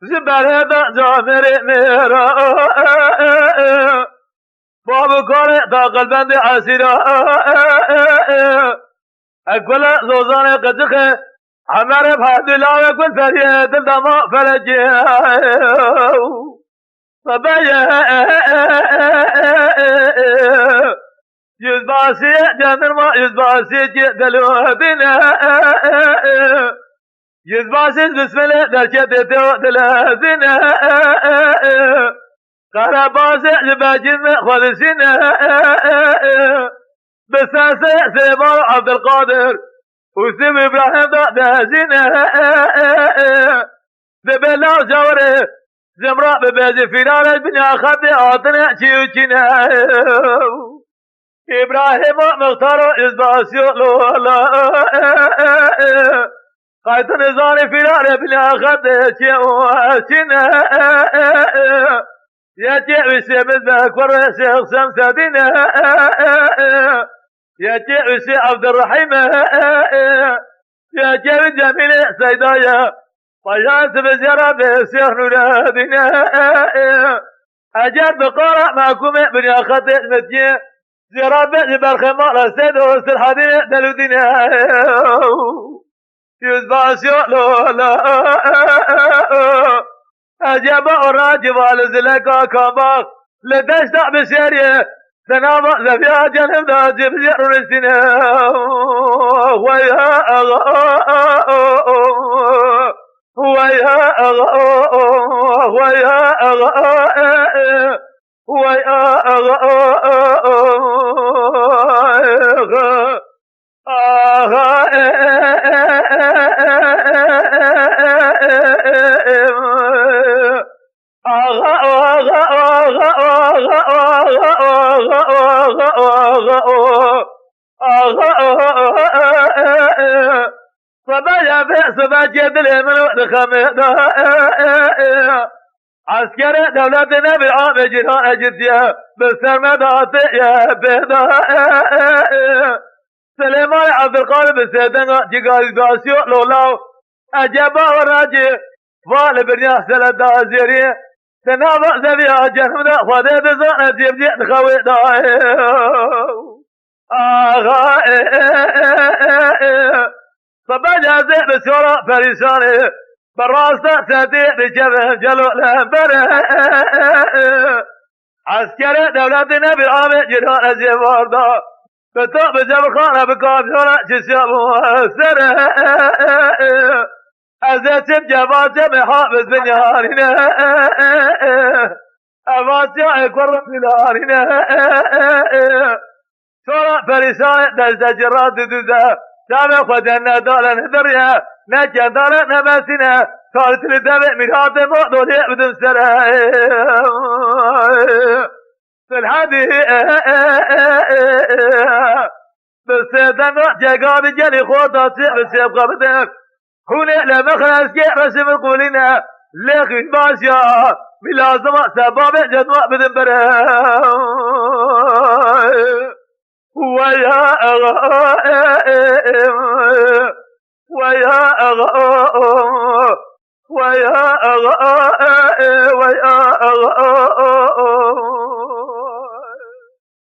زباله جامر میرا باب کار تا قلبند عسیرا اکل زوزان قدخ عمر بحدلا اکل فرید دما فرجی صبايا يزباسي جنر ما يزباسي دلو دنا يزباسي بسم الله درشت تو دلازنا قرباز جباجن خالصنا بساس سيبار عبد القادر وسم ابراهيم دازنا ببلا جوره زمرا ببازي فيران البنيا خد آتنا چيوچنا إبراهيم مختار إزباسيو لولا قايت نزار فيران البنيا خد چيوچنا يجي وسي مذبك ورسي خسام سادنا يجي وسي عبد الرحيم يجي جميل سيدايا طيات بزيارة بسيح نورادنا أجاب بقارع معكم من أخذ المدينة زيارة برخمار سيد وسط الحدين دلودنا يزباسيو لولا أجاب الراجب على زلقا كامباق لدشتع بسياريه سنابا زفيا جنب داجب زيار رسنا ويا ويا ويا صبايا بأسبا جدل من خميدا عسكر دولتنا بالعام جنان جديا بالسرمدات يا بيدا سليمان عبد القادر بسيدنا جيغال باسيو لولاو أجابا وراجي والبريا سلدا زيري سنابا زبيا جنبنا خذ بزان جيب جيب خويدا صبايا زي بسيورا فريساني براسة سدي بجبه جلو لنبره عسكر دولتنا بالعام جنان زيواردا بطاق بجبر خانة بكابشونا جسياب وسره أزيتم جباتم حافظ بنيارنا أفاتيا اكور بنيارنا سورا فريسان دزد جرات دوزا دام خدنا دالا ندريا نجا دالا نباسنا قالت لدبع مرات مقدولي بدن سره في الحدي بسيدنا جاقاب جالي خوطا سيب قبدك هنا لما خلاص كي رسم قولنا لكن باشا ملازمة سباب جدوى بدن بره ويا ويا ويا ويا